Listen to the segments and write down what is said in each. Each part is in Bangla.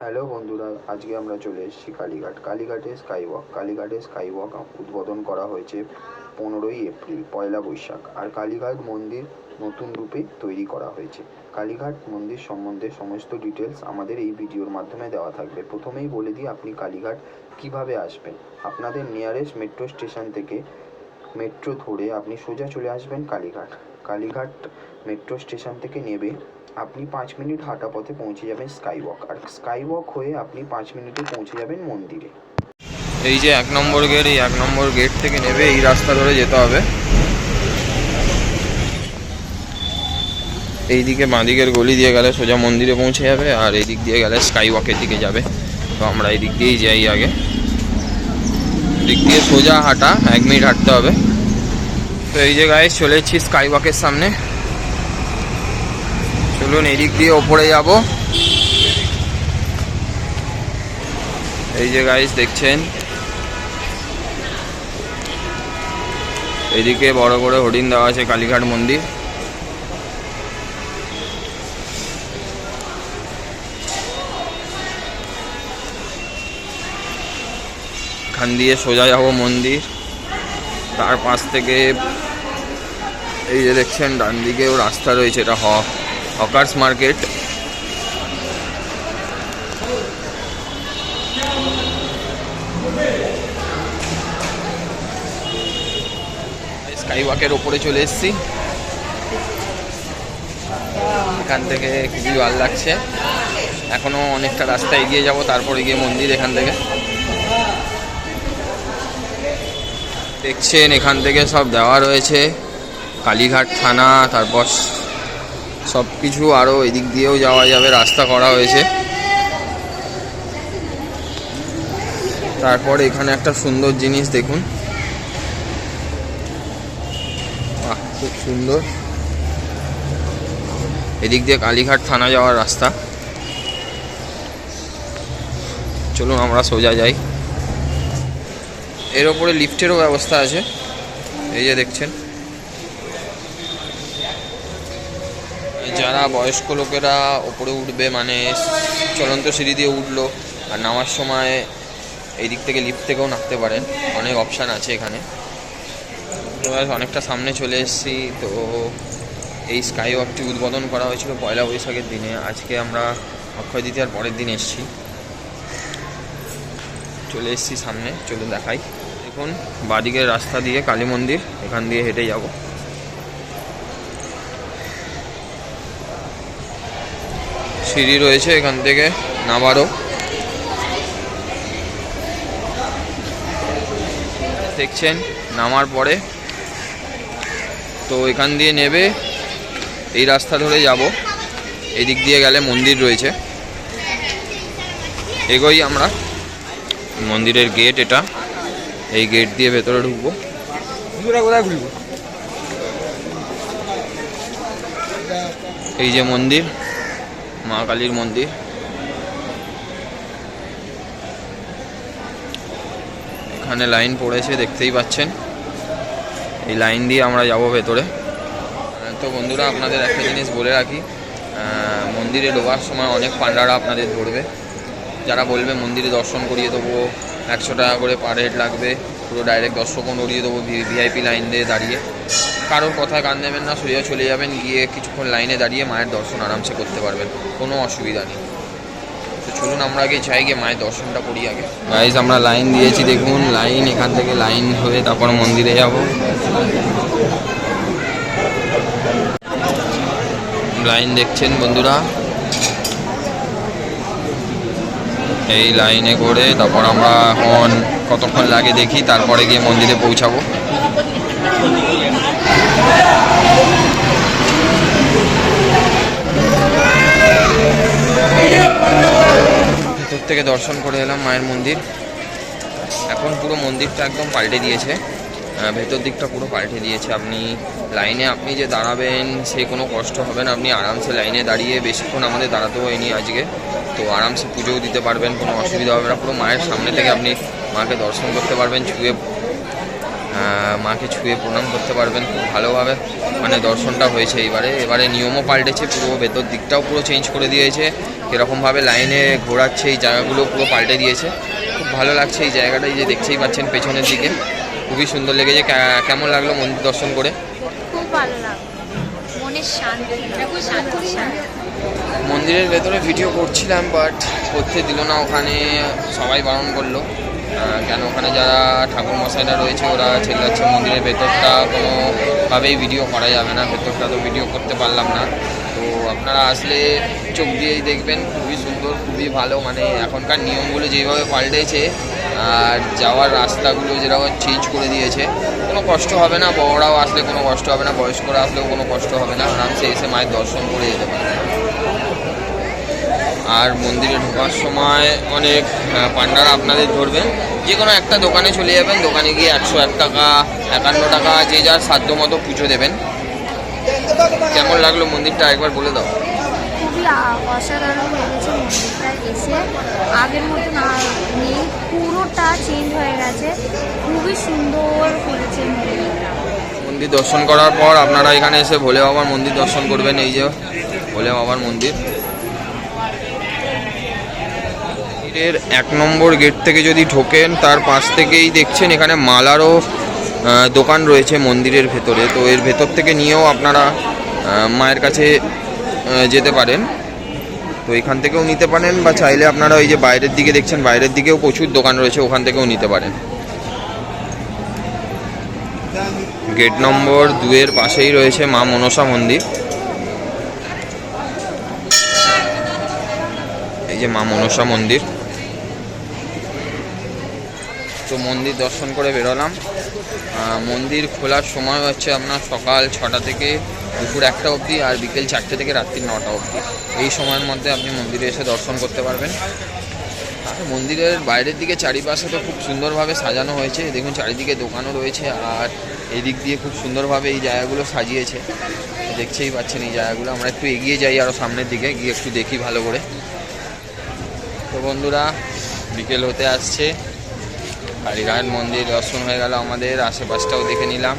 হ্যালো বন্ধুরা, আজকে আমরা চলে এসেছি কালীঘাট। কালীঘাটে স্কাইওয়াক উদ্বোধন করা হয়েছে 15ই এপ্রিল, পয়লা বৈশাখ। আর কালীঘাট মন্দির নতুন রূপে তৈরি করা হয়েছে। কালীঘাট মন্দির সম্বন্ধে সমস্ত ডিটেলস আমাদের এই ভিডিওর মাধ্যমে দেওয়া থাকবে। প্রথমেই বলে দিই আপনি কালীঘাট কিভাবে আসবেন। আপনাদের নিয়ারেস্ট মেট্রো স্টেশন থেকে মেট্রো ধরে আপনি সোজা চলে আসবেন কালীঘাট মেট্রো স্টেশন থেকে নেবে আপনি 5 মিনিট হাঁটা পথে পৌঁছে যাবেন স্কাইওয়াক। আর স্কাইওয়াক হয়ে আপনি 5 মিনিটে পৌঁছে যাবেন মন্দিরে। এই যে 1 নম্বর গেট, এই 1 নম্বর গেট থেকে নেবে এই রাস্তা ধরে যেতে হবে। এইদিকে বাঁদিকের গলি দিয়ে গেলে সোজা মন্দিরে পৌঁছে যাবে, আর এই দিক দিয়ে গেলে স্কাইওয়াকের দিকে যাবে। তো আমরা এই দিক দিয়েই যাই আগে। দিক দিয়ে সোজা হাঁটা, 1 মিনিট হাঁটতে হবে। তো এই যে গাইস চলে এসেছি স্কাইওয়াকের সামনে। চলুন এই দিক দিয়ে ওপরে যাব। এই যে গাইস দেখছেন, এইদিকে বড় করে হোর্ডিং দেওয়া আছে কালীঘাট মন্দির। এখান দিয়ে সোজা যাব মন্দির। তার পাশ থেকে এই যে দেখছেন ডান দিকেও রাস্তা রয়েছে, এটা হকার্স মার্কেট। স্কাইওয়াকের ওপরে চলে এসেছি। এখান থেকে খুবই ভালো লাগছে। এখনো অনেকটা রাস্তা এগিয়ে যাব, তারপরে গিয়ে মন্দির। এখান থেকে দেখছেন এখান থেকে সব দেওয়া রয়েছে, কালীঘাট থানা, তারপর সব কিছু। আরও এদিক দিয়েও যাওয়া যাবে, রাস্তা করা হয়েছে। তারপর এখানে একটা সুন্দর জিনিস দেখুন, খুব সুন্দর। এদিক দিয়ে কালীঘাট থানা যাওয়ার রাস্তা। চলুন আমরা সোজা যাই। এর ওপরে লিফটেরও ব্যবস্থা আছে, এই যে দেখছেন। যারা বয়স্ক লোকেরা ওপরে উঠবে, মানে চলন্ত সিঁড়ি দিয়ে উঠলো, আর নামার সময় এই দিক থেকে লিফট থেকেও নামতে পারেন। অনেক অপশান আছে এখানে। অনেকটা সামনে চলে এসেছি। তো এই স্কাইওয়াকটি উদ্বোধন করা হয়েছিল পয়লা বৈশাখের দিনে। আজকে আমরা অক্ষয় তৃতীয়ার পরের দিন এসেছি। চলে এসেছি সামনে, চলুন দেখাই। দেখুন বাঁদিকের রাস্তা দিয়ে কালী মন্দির, এখান দিয়ে হেঁটে যাব। সিঁড়ি রয়েছে এখান থেকে নামারও। দেখছেন নামার পরে তো এখান দিয়ে নেবে এই রাস্তা ধরে যাব। এই দিক দিয়ে গেলে মন্দির রয়েছে, এগোই আমরা। মন্দিরের গেট এটা, এই গেট দিয়ে ভেতরে ঢুকবো। এই যে মন্দির, মা কালীর মন্দির। এখানে লাইন পড়েছে দেখতেই পাচ্ছেন, এই লাইন দিয়ে আমরা যাব ভেতরে। তো বন্ধুরা আপনাদের একটা জিনিস বলে রাখি, মন্দিরে ঢোকার সময় অনেক পান্ডারা আপনাদের ধরবে। যারা বলবে মন্দিরে দর্শন করিয়ে দেবো, 100 টাকা করে পার হেড লাগবে, পুরো ডাইরেক্ট দর্শন করিয়ে দেবো ভিআইপি লাইন দিয়ে দাঁড়িয়ে। কারোর কথায় কান দেবেন না, সোজা চলে যাবেন, গিয়ে কিছুক্ষণ লাইনে দাঁড়িয়ে মায়ের দর্শন আরামসে করতে পারবেন, কোনো অসুবিধা নেই। তো চলুন আমরা আগে যাই, গিয়ে মায়ের দর্শনটা করি আগে। গাইস আমরা লাইন দিয়েছি, দেখুন লাইন। এখান থেকে লাইন হয়ে তারপর মন্দিরে যাব। লাইন দেখছেন বন্ধুরা, এই লাইনে করে তারপর আমরা এখন কতক্ষণ লাগে দেখি, তারপরে গিয়ে মন্দিরে পৌঁছাবো। ভেতর থেকে দর্শন করে এলাম মায়ের মন্দির। এখন পুরো মন্দিরটা একদম পাল্টে দিয়েছে, ভেতর দিকটা পুরো পাল্টে দিয়েছে। আপনি লাইনে আপনি যে দাঁড়াবেন সে কোনো কষ্ট হবে না, আপনি আরামসে লাইনে দাঁড়িয়ে, বেশিক্ষণ আমাদের দাঁড়াতে হয়নি আজকে, তো আরামসে পুজোও দিতে পারবেন, কোনো অসুবিধা হবে না। পুরো মায়ের সামনে থেকে আপনি মাকে দর্শন করতে পারবেন, ছুঁয়ে মাকে ছুঁয়ে প্রণাম করতে পারবেন খুব ভালোভাবে। মানে দর্শনটা হয়েছে এবারে নিয়মও পাল্টেছে, পুরো ভেতর দিকটাও পুরো চেঞ্জ করে দিয়েছে। কীরকমভাবে লাইনে ঘোরাচ্ছে এই জায়গাগুলো পুরো পাল্টে দিয়েছে। খুব ভালো লাগছে এই জায়গাটা, এই যে দেখছেই পাচ্ছেন পেছনের দিকে খুবই সুন্দর লেগেছে। কেমন লাগলো মন্দির দর্শন করে? খুব ভালো লাগলো, মনের শান্তি, শান্তি। মন্দিরের ভেতরে ভিডিও করছিলাম বাট করতে দিল না, ওখানে সবাই বারণ করলো। কেন ওখানে যারা ঠাকুর মশাইরা রয়েছে ওরা চেল্লাচ্ছে মন্দিরের ভেতরটা কোনোভাবেই ভিডিও করা যাবে না, ভেতরটা তো ভিডিও করতে পারলাম না। তো আপনারা আসলে চোখ দিয়েই দেখবেন, খুবই সুন্দর, খুবই ভালো। মানে এখনকার নিয়মগুলো যেভাবে পাল্টেছে আর যাওয়ার রাস্তাগুলো যেরকম চেঞ্জ করে দিয়েছে, কোনো কষ্ট হবে না। বড়রাও আসলে কোনো কষ্ট হবে না, বয়স্করা আসলেও কোনো কষ্ট হবে না, আরামসে এসে মায়ের দর্শন করে যেতে পারে। আর মন্দিরে ঢোকার সময় অনেক পান্ডারা আপনাদের ধরবেন, যে কোনো একটা দোকানে চলে যাবেন, দোকানে গিয়ে 101 টাকা 51 টাকা যে যার সাধ্য মতো পুজো দেবেন। কেমন লাগলো মন্দিরটা একবার বলে দাও। খুবই অসাধারণ লেগেছে মন্দিরটা এসে, আগের মতন আর নেই, পুরোটা চেঞ্জ হয়ে গেছে, খুবই সুন্দর করেছে মন্দিরটা। মন্দির দর্শন করার পর আপনারা এখানে এসে ভোলে বাবার মন্দির দর্শন করবেন। এই যে ভোলে বাবার মন্দির, এর 1 নম্বর গেট থেকে যদি ঢোকেন তার পাশ থেকেই দেখছেন এখানে মালারও দোকান রয়েছে মন্দিরের ভেতরে। তো এর ভেতর থেকে নিয়েও আপনারা মায়ের কাছে যেতে পারেন। তো এখান থেকেও নিতে পারেন, বা চাইলে আপনারা ওই যে বাইরের দিকে দেখছেন বাইরের দিকেও প্রচুর দোকান রয়েছে, ওখান থেকেও নিতে পারেন। গেট নম্বর 2 পাশেই রয়েছে মা মনসা মন্দির। এই যে মা মনসা মন্দির। তো মন্দির দর্শন করে বেরোলাম। মন্দির খোলার সময় হচ্ছে আপনার সকাল 6টা থেকে দুপুর 1টা অবধি, আর বিকেল 4টে থেকে রাত্রি 9টা অবধি। এই সময়ের মধ্যে আপনি মন্দিরে এসে দর্শন করতে পারবেন। আর মন্দিরের বাইরের দিকে চারিপাশে তো খুব সুন্দরভাবে সাজানো হয়েছে, দেখুন চারিদিকে দোকানও রয়েছে, আর এই দিক দিয়ে খুব সুন্দরভাবে এই জায়গাগুলো সাজিয়েছে, দেখছেই পাচ্ছেন এই জায়গাগুলো। আমরা একটু এগিয়ে যাই আরও সামনের দিকে, গিয়ে একটু দেখি ভালো করে। তো বন্ধুরা, বিকেল হতে আসছে, কালীঘাট মন্দির দর্শন হয়ে গেল আমাদের, আশেপাশটাও দেখে নিলাম।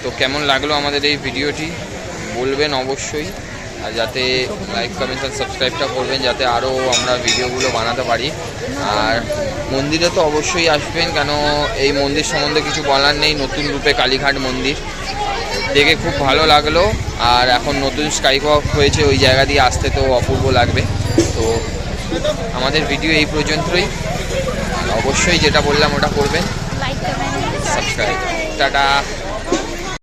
তো কেমন লাগলো আমাদের এই ভিডিওটি বলবেন অবশ্যই, আর যাতে লাইক কমেন্ট আর সাবস্ক্রাইবটা করবেন যাতে আরও আমরা ভিডিওগুলো বানাতে পারি। আর মন্দিরে তো অবশ্যই আসবেন, কেন এই মন্দির সম্বন্ধে কিছু বলার নেই। নতুন রূপে কালীঘাট মন্দির দেখে খুব ভালো লাগলো, আর এখন নতুন স্কাই ওয়াক হয়েছে, ওই জায়গা দিয়ে আসতে তো অপূর্ব লাগবে। তো আমাদের ভিডিও এই পর্যন্তই, অবশ্যই যেটা বললাম ওটা করবেন, লাইক কমেন্ট সাবস্ক্রাইব। টাটা।